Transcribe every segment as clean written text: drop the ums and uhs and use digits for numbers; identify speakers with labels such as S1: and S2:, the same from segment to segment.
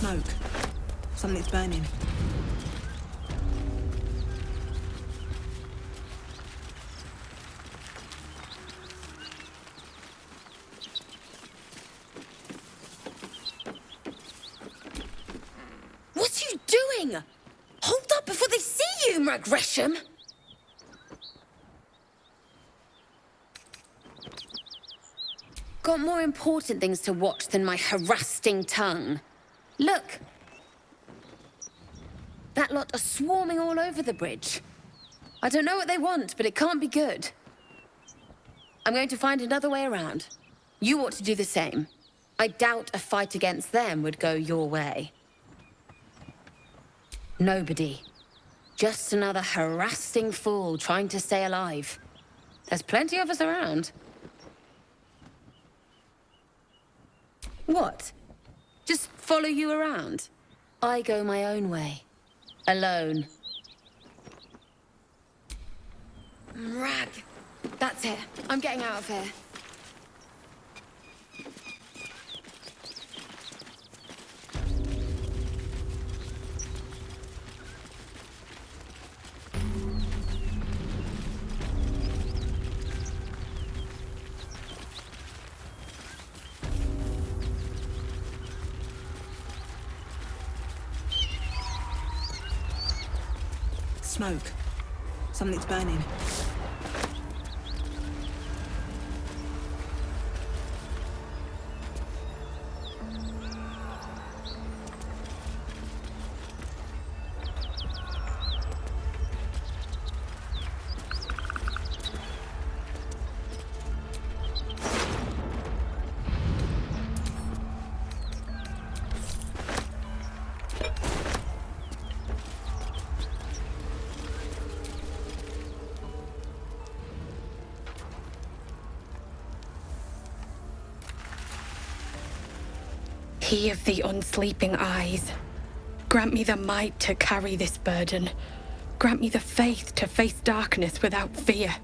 S1: Smoke. Something's burning.
S2: What are you doing? Hold up before they see you, Gresham! Got more important things to watch than my harassing tongue. Look! That lot are swarming all over the bridge. I don't know what they want, but it can't be good. I'm going to find another way around. You ought to do the same. I doubt a fight against them would go your way. Nobody. Just another harassing fool trying to stay alive. There's plenty of us around. What? Just follow you around? I go my own way. Alone. Rag. That's it. I'm getting out of here.
S1: Smoke. Something's burning.
S3: He of the unsleeping eyes, grant me the might to carry this burden. Grant me the faith to face darkness without fear.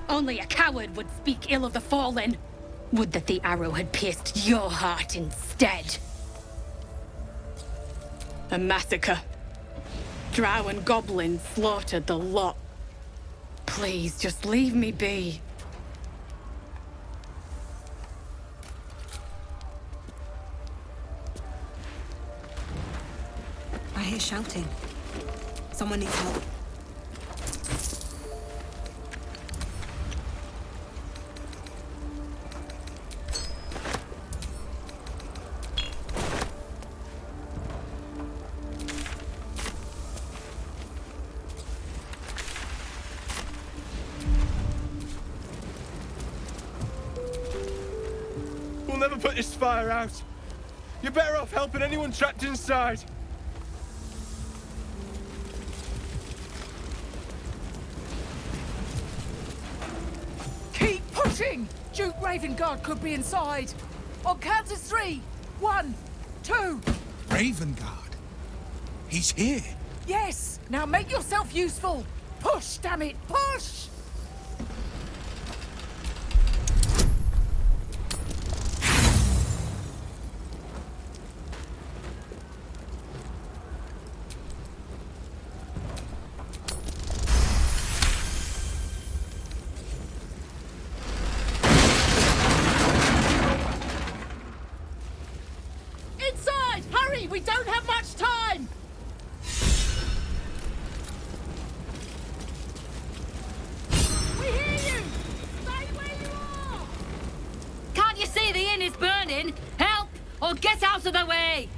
S3: Only a coward would speak ill of the fallen. Would that the arrow had pierced your heart instead. A massacre. Drow and goblins slaughtered the lot. Please, just leave me be.
S1: I hear shouting. Someone needs help.
S4: We'll never put this fire out. You're better off helping anyone trapped inside.
S5: Duke Ravengard could be inside. On count of 3. 1, 2.
S6: Ravengard? He's here.
S5: Yes. Now make yourself useful. Push, damn it, push! We don't have much time! We hear you! Stay where you are!
S2: Can't you see the inn is burning? Help! Or get out of the way!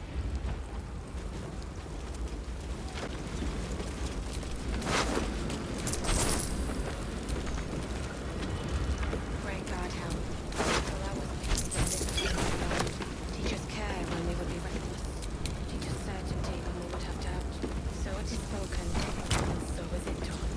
S3: Great God, help. Allow us peace in this place alone. Teach us care when we would be reckless. Teach us certainty when we would have doubt. So it is spoken, and so is it done.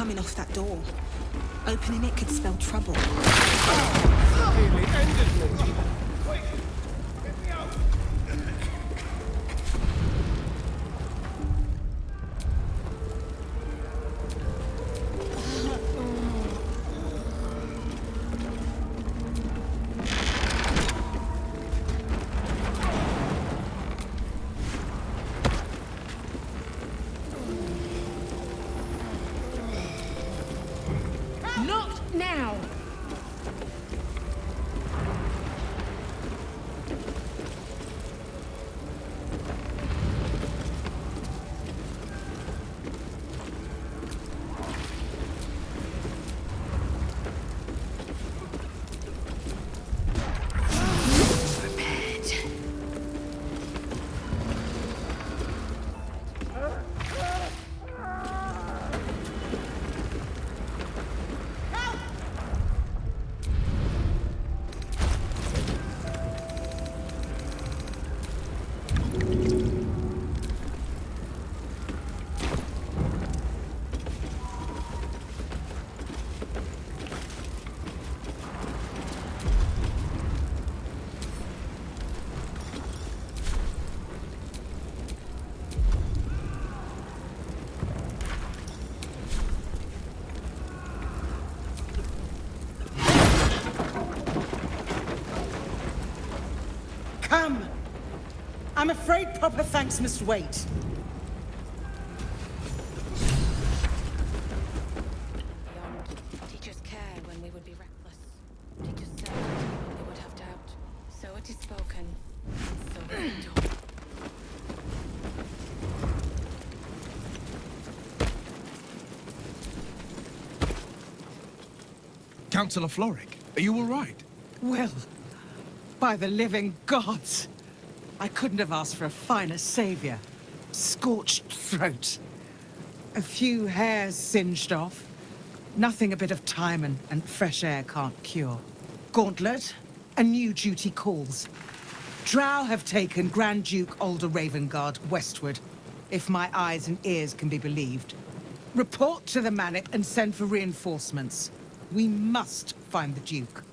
S1: coming off that door. Opening it could spell trouble.
S4: Nearly ended me. Wait, get me out.
S5: Not now!
S7: Come! I'm afraid proper thanks must wait.
S3: Beyond. Teachers care when we would be reckless. Teachers certainty when we would have doubt. So it is spoken, and so it is done.
S6: Counsellor Florrick, are you all right?
S8: Wyll, by the living gods! I couldn't have asked for a finer savior. Scorched throat. A few hairs singed off. Nothing a bit of time and fresh air can't cure. Gauntlet, a new duty calls. Drow have taken Grand Duke Alder Ravengard westward, if my eyes and ears can be believed. Report to the Manip and send for reinforcements. We must find the Duke.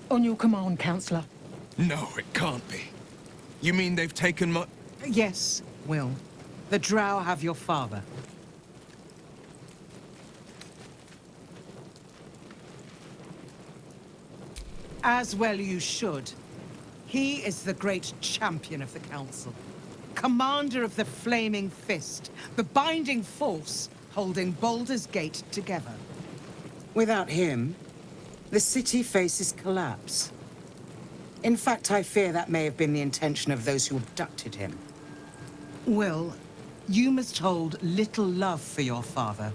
S5: On your command, Counsellor.
S4: No, it can't be. You mean they've taken my...
S8: Yes, Wyll. The Drow have your father. As well you should. He is the great champion of the Council. Commander of the Flaming Fist, the binding force holding Baldur's Gate together.
S7: Without him, the city faces collapse. In fact, I fear that may have been the intention of those who abducted him.
S8: Wyll, you must hold little love for your father.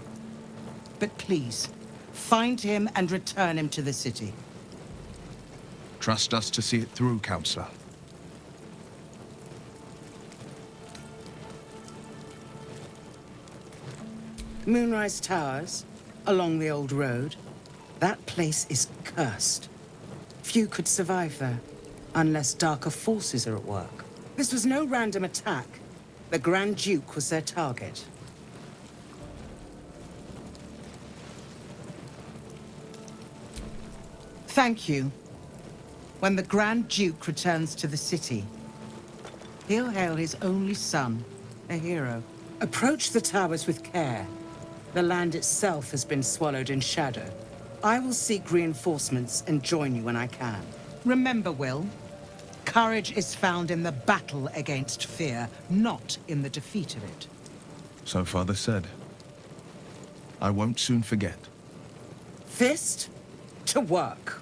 S8: But please, find him and return him to the city.
S6: Trust us to see it through, Counsellor.
S7: Moonrise Towers, along the old road. That place is cursed. Few could survive there, unless darker forces are at work. This was no random attack. The Grand Duke was their target.
S8: Thank you. When the Grand Duke returns to the city, he'll hail his only son, a hero.
S7: Approach the towers with care. The land itself has been swallowed in shadow. I will seek reinforcements and join you when I can.
S8: Remember, Wyll, courage is found in the battle against fear, not in the defeat of it.
S6: So Father said. I won't soon forget.
S7: Fist to work.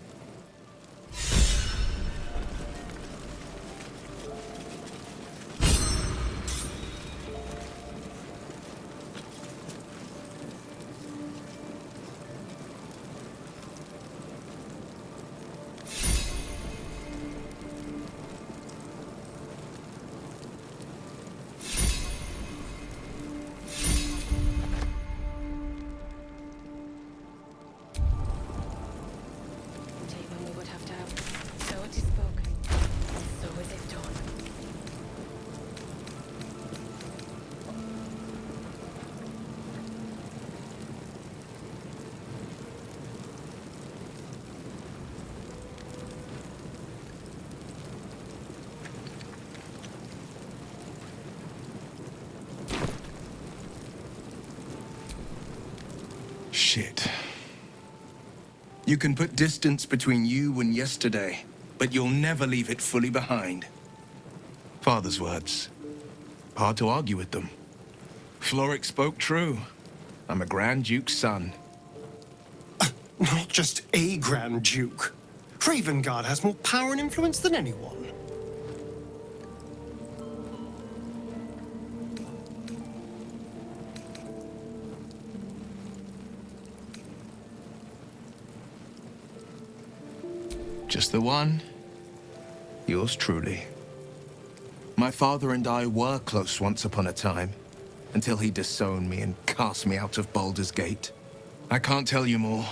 S6: You can put distance between you and yesterday, but you'll never leave it fully behind. Father's words. Hard to argue with them. Florrick spoke true. I'm a Grand Duke's son.
S9: Not just a Grand Duke. Ravengard has more power and influence than anyone.
S6: Just the one. Yours truly. My father and I were close once upon a time, until he disowned me and cast me out of Baldur's Gate. I can't tell you more.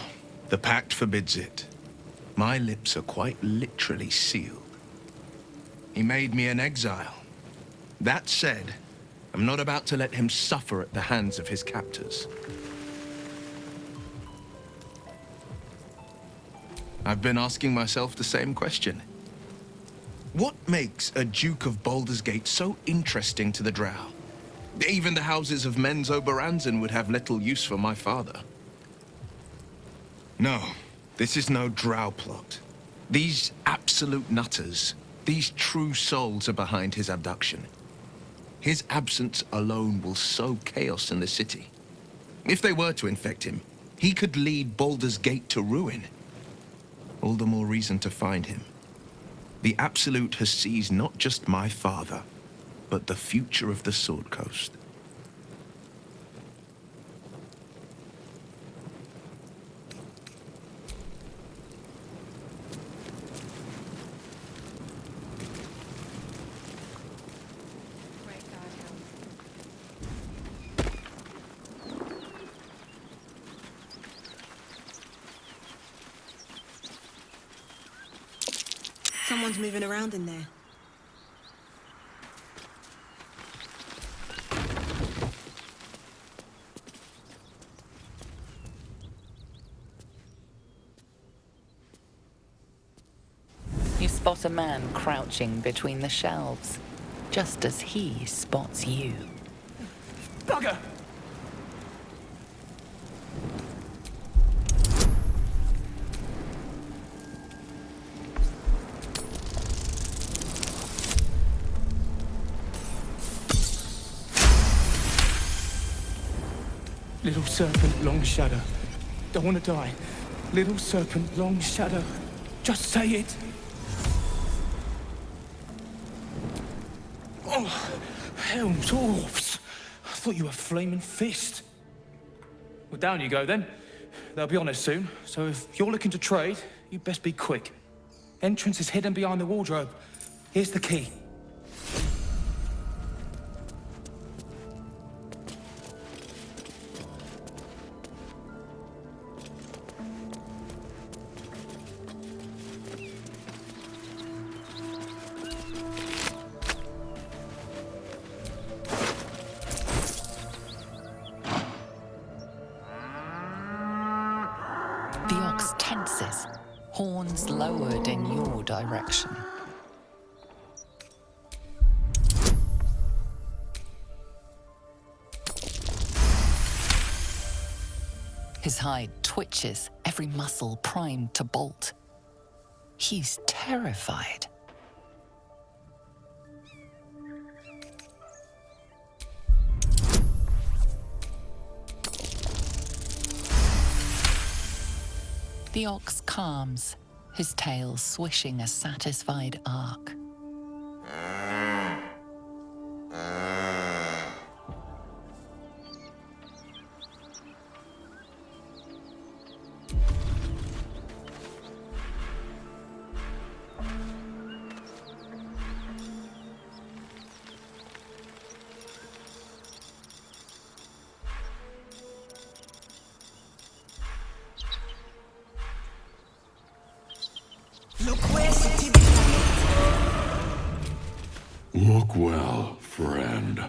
S6: The pact forbids it. My lips are quite literally sealed. He made me an exile. That said, I'm not about to let him suffer at the hands of his captors. I've been asking myself the same question. What makes a Duke of Baldur's Gate so interesting to the Drow? Even the houses of Menzoberranzan would have little use for my father. No, this is no Drow plot. These absolute nutters, these true souls are behind his abduction. His absence alone will sow chaos in the city. If they were to infect him, he could lead Baldur's Gate to ruin. All the more reason to find him. The Absolute has seized not just my father, but the future of the Sword Coast.
S3: Great God, help.
S1: Someone's moving around in there.
S10: You spot a man crouching between the shelves, just as he spots you.
S4: Bugger! Little serpent, long shadow. Don't want to die. Little serpent, long shadow. Just say it. Oh, hell, dwarfs. I thought you were flaming fist. Well, down you go then. They'll be on us soon, so if you're looking to trade, you best be quick. Entrance is hidden behind the wardrobe. Here's the key.
S10: The ox tenses, horns lowered in your direction. His hide twitches, every muscle primed to bolt. He's terrified. The ox calms, his tail swishing a satisfied arc.
S11: Look well, friend.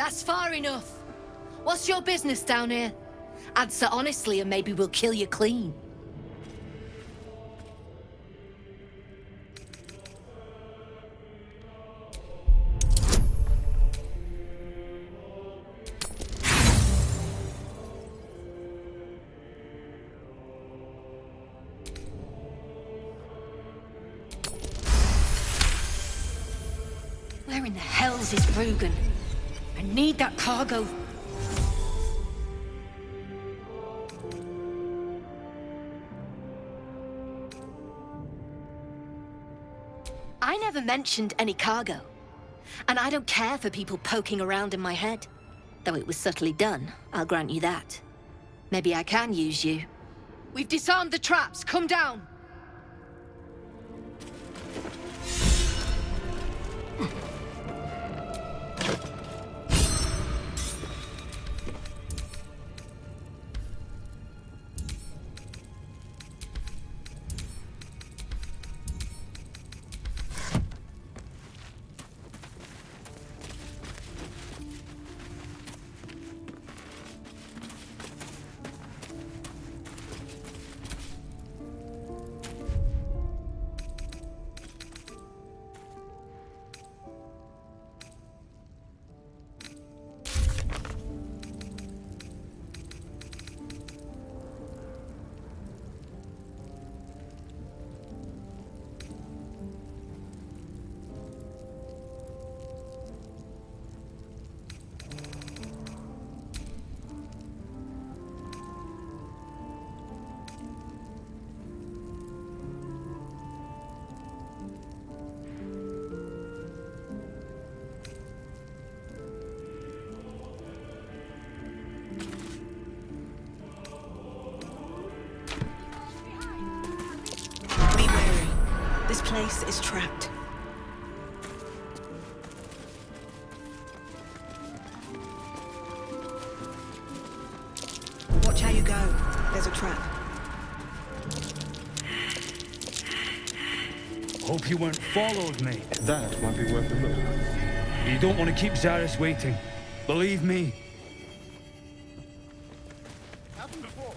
S2: That's far enough. What's your business down here? Answer honestly and maybe we'll kill you clean. Where in the hell's is Rugen? I need that cargo. I never mentioned any cargo. And I don't care for people poking around in my head. Though it was subtly done, I'll grant you that. Maybe I can use you. We've disarmed the traps. Come down.
S1: This place is trapped. Watch how you go. There's a trap.
S4: Hope you weren't followed, mate.
S9: That might be worth a look.
S4: You don't want to keep Zarus waiting. Believe me.
S9: Happened before.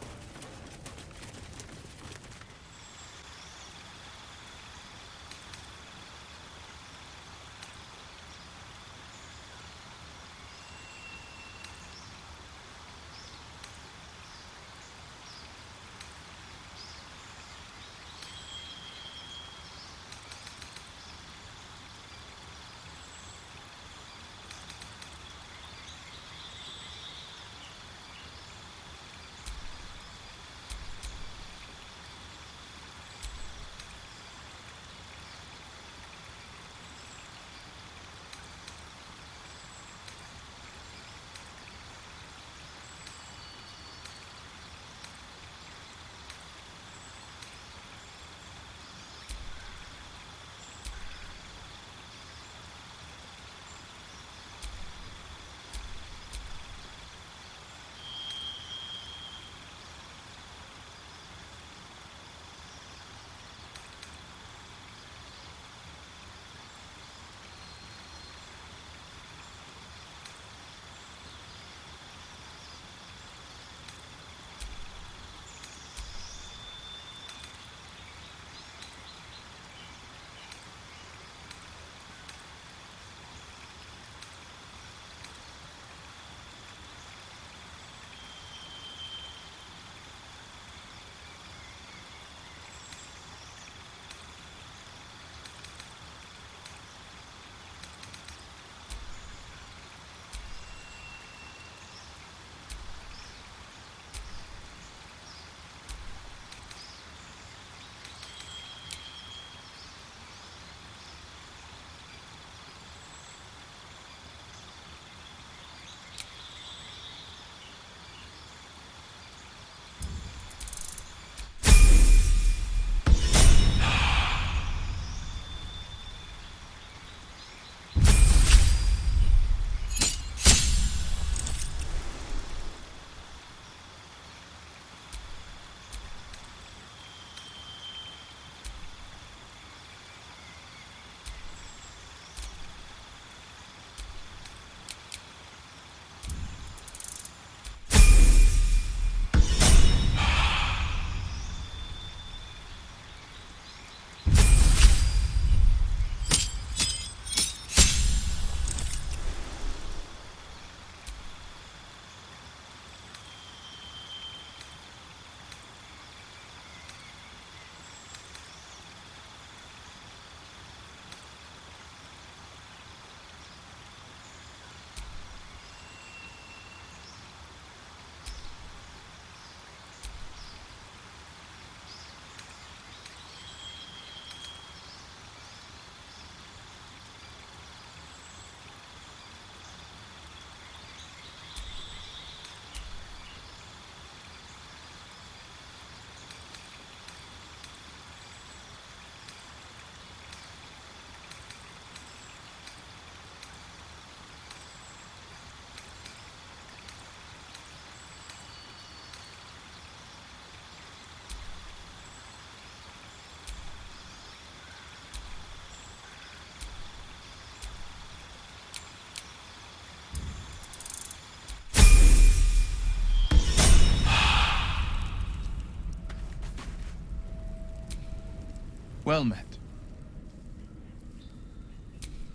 S6: Well met.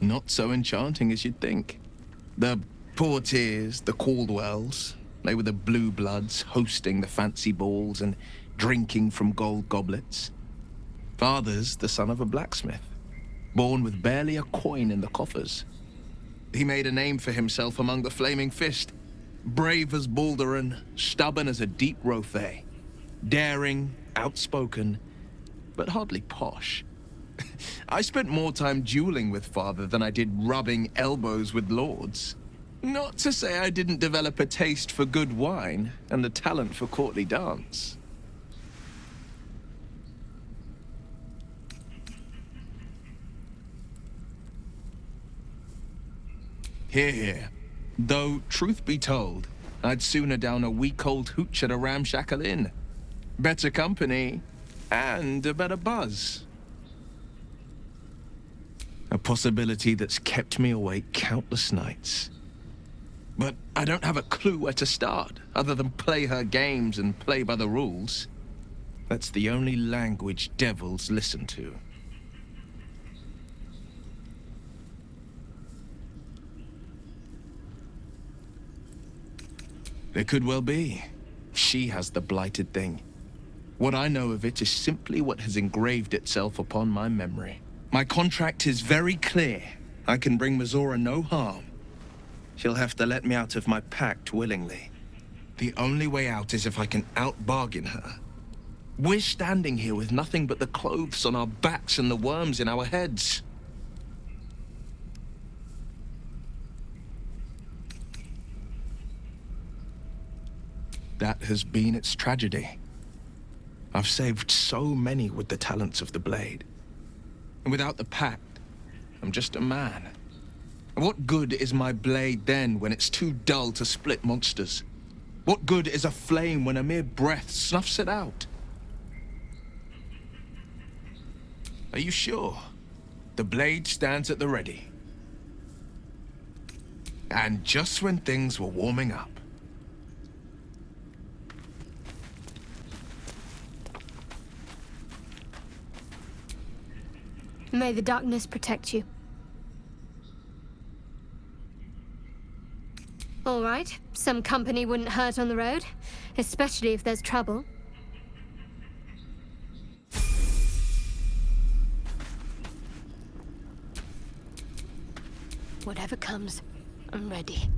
S6: Not so enchanting as you'd think. The Portiers, the Caldwells, they were the blue bloods hosting the fancy balls and drinking from gold goblets. Father's the son of a blacksmith, born with barely a coin in the coffers. He made a name for himself among the Flaming Fist, brave as Balduran, stubborn as a deep Rothay, daring, outspoken, but hardly posh. I spent more time dueling with Father than I did rubbing elbows with lords. Not to say I didn't develop a taste for good wine and a talent for courtly dance. Hear, hear. Though, truth be told, I'd sooner down a week-old hooch at a ramshackle inn. Better company, and a better buzz. A possibility that's kept me awake countless nights. But I don't have a clue where to start, other than play her games and play by the rules. That's the only language devils listen to. It could well be. She has the blighted thing. What I know of it is simply what has engraved itself upon my memory. My contract is very clear. I can bring Mizora no harm. She'll have to let me out of my pact willingly. The only way out is if I can out-bargain her. We're standing here with nothing but the clothes on our backs and the worms in our heads. That has been its tragedy. I've saved so many with the talents of the blade. And without the pact, I'm just a man. And what good is my blade then when it's too dull to split monsters? What good is a flame when a mere breath snuffs it out? Are you sure? The blade stands at the ready. And just when things were warming up.
S12: May the darkness protect you. All right, some company wouldn't hurt on the road, especially if there's trouble. Whatever comes, I'm ready.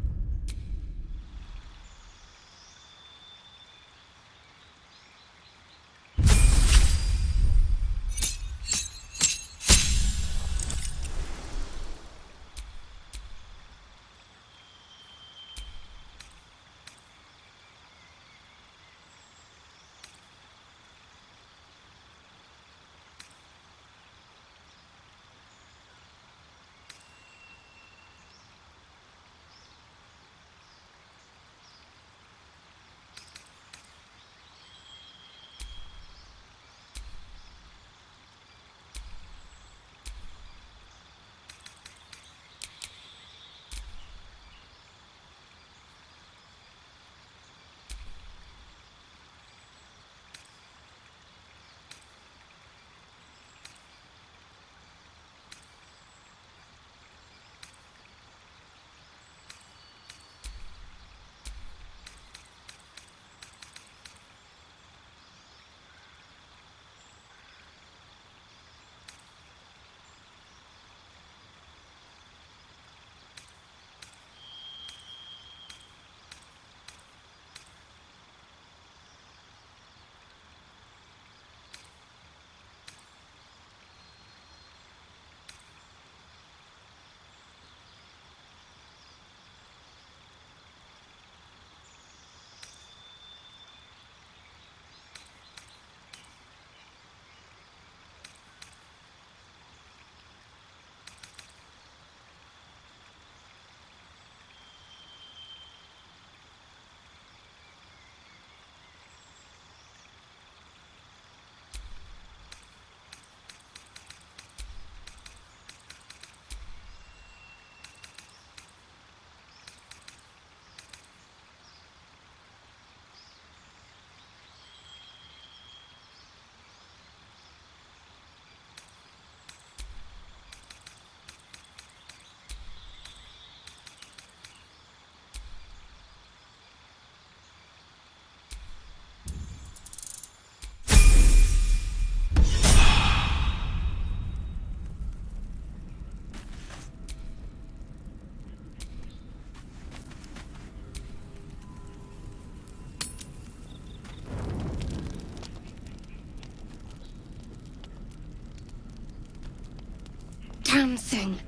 S12: thing.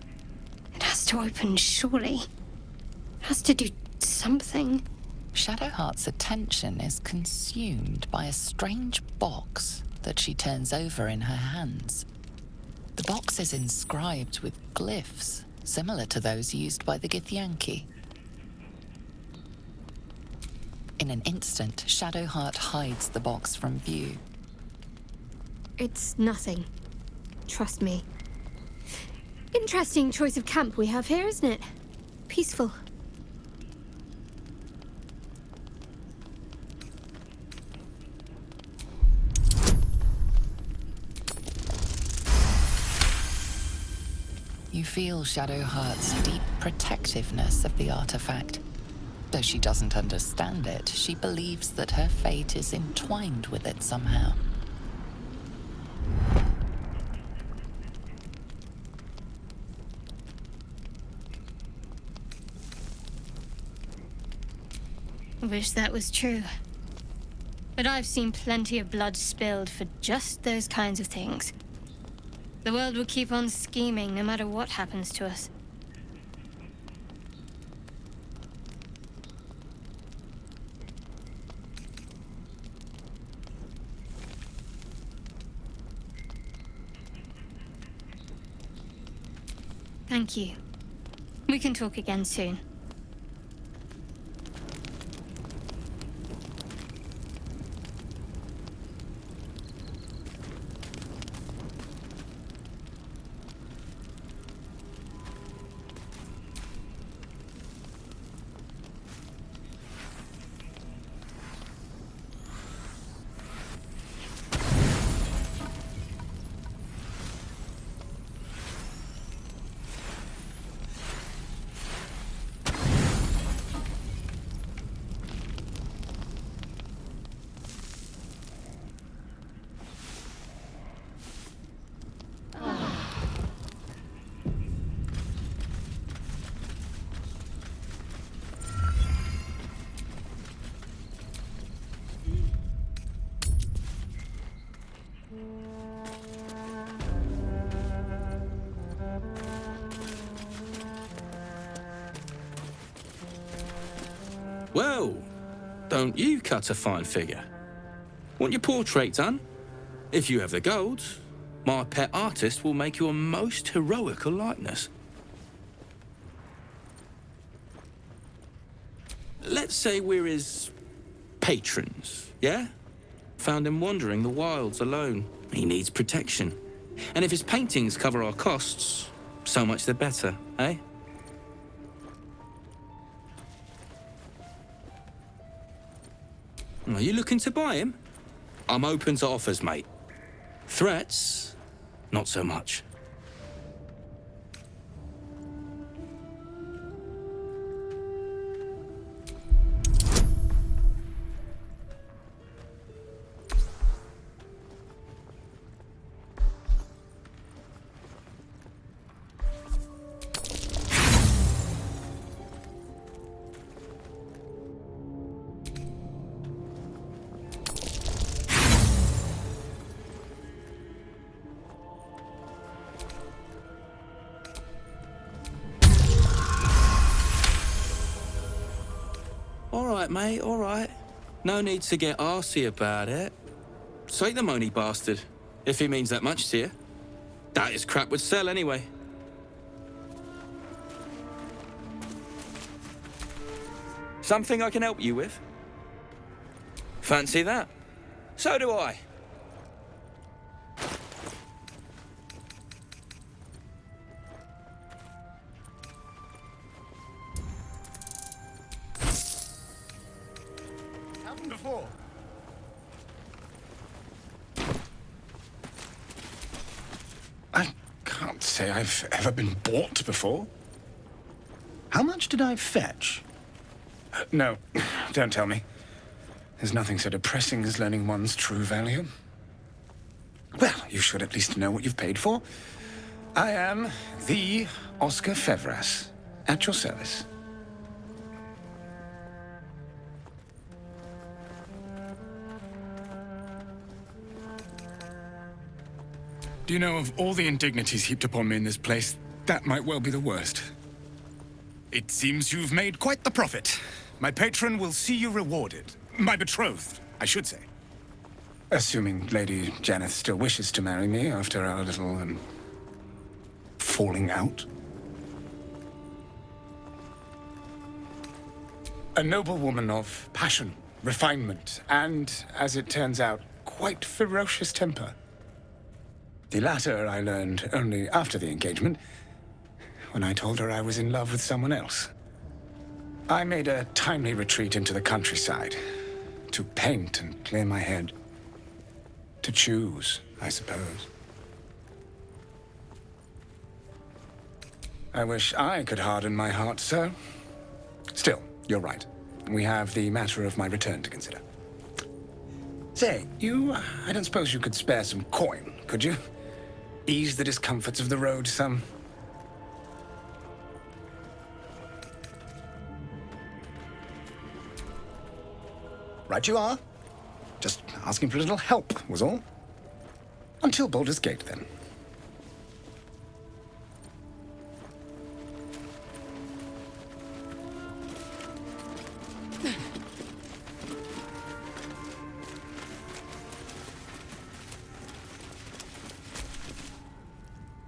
S12: It has to open, surely. It has to do something.
S10: Shadowheart's attention is consumed by a strange box that she turns over in her hands. The box is inscribed with glyphs, similar to those used by the Githyanki. In an instant, Shadowheart hides the box from view.
S12: It's nothing. Trust me. Interesting choice of camp we have here, isn't it? Peaceful.
S10: You feel Shadowheart's deep protectiveness of the artifact. Though she doesn't understand it, she believes that her fate is entwined with it somehow.
S12: Wish that was true. But I've seen plenty of blood spilled for just those kinds of things. The world will keep on scheming no matter what happens to us. Thank you. We can talk again soon.
S13: Well, don't you cut a fine figure? Want your portrait done? If you have the gold, my pet artist will make you a most heroical likeness. Let's say we're his patrons, yeah? Found him wandering the wilds alone. He needs protection. And if his paintings cover our costs, so much the better, eh? Are you looking to buy him? I'm open to offers, mate. Threats? Not so much. All right, mate, all right. No need to get arsey about it. Take the money, bastard, if he means that much to you. That his crap would sell anyway. Something I can help you with? Fancy that? So do I.
S9: Before. I can't say I've ever been bought before. How much did I fetch? No, don't tell me. There's nothing so depressing as learning one's true value. Well, you should at least know what you've paid for. I am the Oscar Fevras, at your service.
S14: Do you know, of all the indignities heaped upon me in this place,
S9: That might well be the worst. It seems you've made quite the profit. My patron will see you rewarded. My betrothed, I should say. Assuming Lady Janeth still wishes to marry me after our little, falling out. A noble woman of passion, refinement, and, as it turns out, quite ferocious temper. The latter I learned only after the engagement, when I told her I was in love with someone else. I made a timely retreat into the countryside, to paint and clear my head. To choose, I suppose. I wish I could harden my heart, sir. Still, you're right. We have the matter of my return to consider. Say, I don't suppose you could spare some coin, could you? Ease the discomforts of the road some. Right you are. Just asking for a little help, was all. Until Baldur's Gate, then.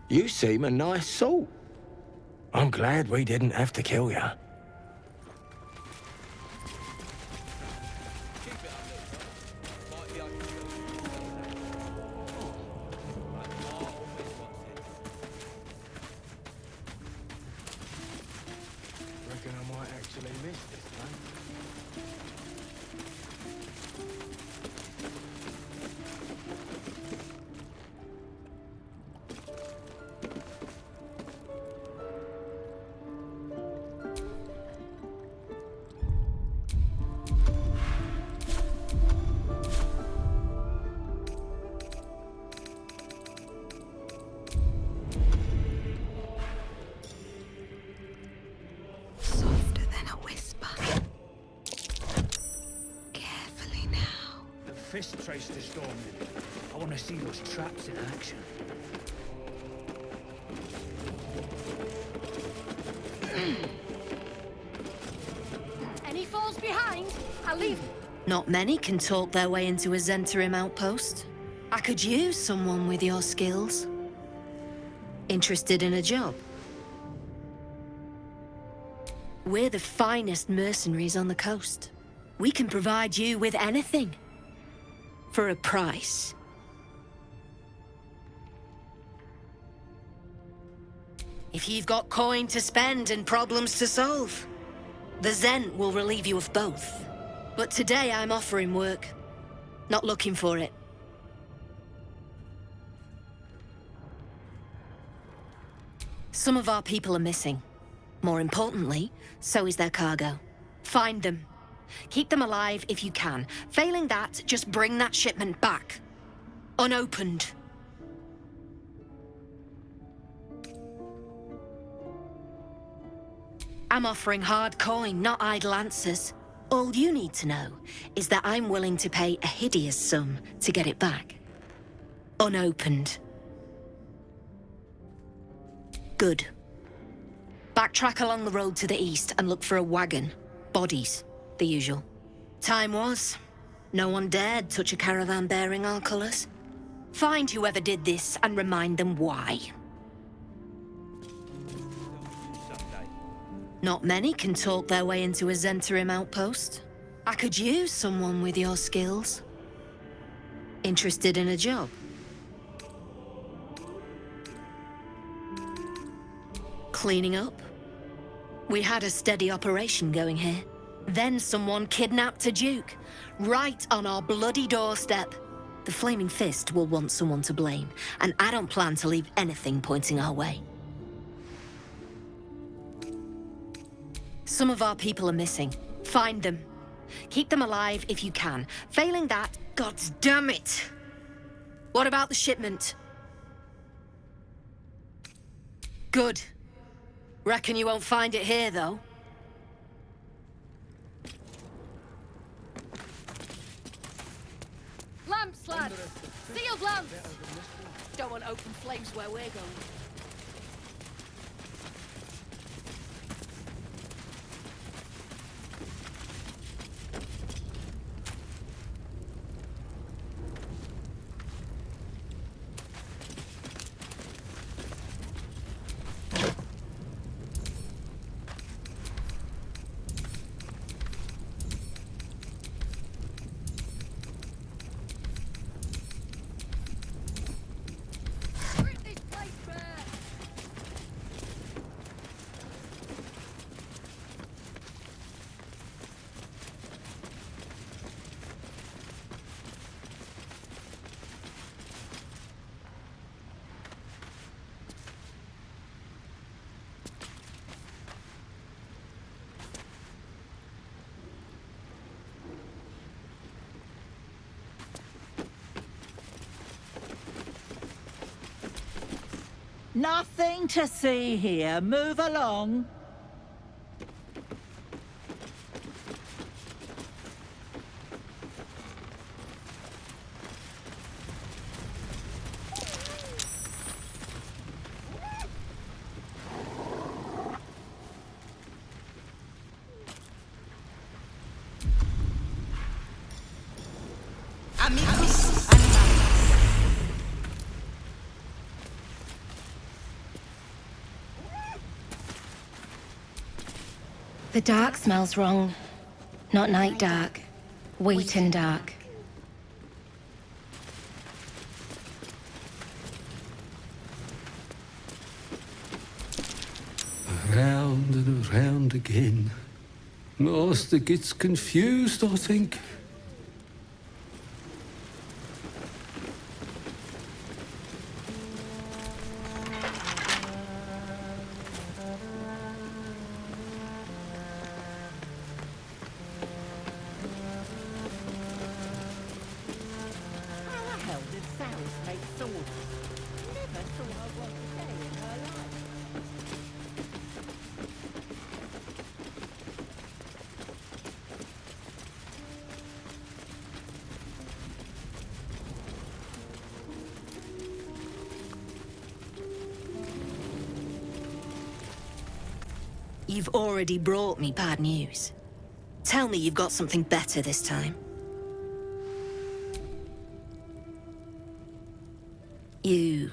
S14: You seem a nice sort. I'm glad we didn't have to kill you.
S4: Fist trace the storm. I want to see those traps in action.
S15: Any falls behind? I'll leave.
S2: Not many can talk their way into a Zhentarim outpost. I could use someone with your skills. Interested in a job? We're the finest mercenaries on the coast. We can provide you with anything. For a price. If you've got coin to spend and problems to solve, the Zhent will relieve you of both. But today I'm offering work, not looking for it. Some of our people are missing. More importantly, so is their cargo. Find them. Keep them alive if you can. Failing that, just bring that shipment back. Unopened. I'm offering hard coin, not idle answers. All you need to know is that I'm willing to pay a hideous sum to get it back. Unopened. Good. Backtrack along the road to the east and look for a wagon. Bodies. The usual. Time was. No one dared touch a caravan bearing our colours. Find whoever did this and remind them why. Not many can talk their way into a Zhentarim outpost. I could use someone with your skills. Interested in a job? Cleaning up? We had a steady operation going here. Then someone kidnapped a duke, right on our bloody doorstep. The Flaming Fist will want someone to blame, and I don't plan to leave anything pointing our way. Some of our people are missing. Find them. Keep them alive if you can. Failing that, God damn it! What about the shipment? Good. Reckon you won't find it here, though?
S15: Lamps, lads! Sealed lamps! Don't want open flames where we're going.
S16: Nothing to see here. Move along.
S2: The dark smells wrong. Not night dark. Wheaten dark.
S11: Around and around again. Master gets confused, I think.
S17: You've already brought me bad news. Tell me you've got something better this time. You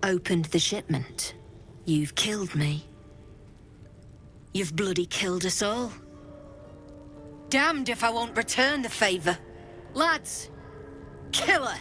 S17: opened the shipment. You've killed me. You've bloody killed us all. Damned if I won't return the favor. Lads, kill her!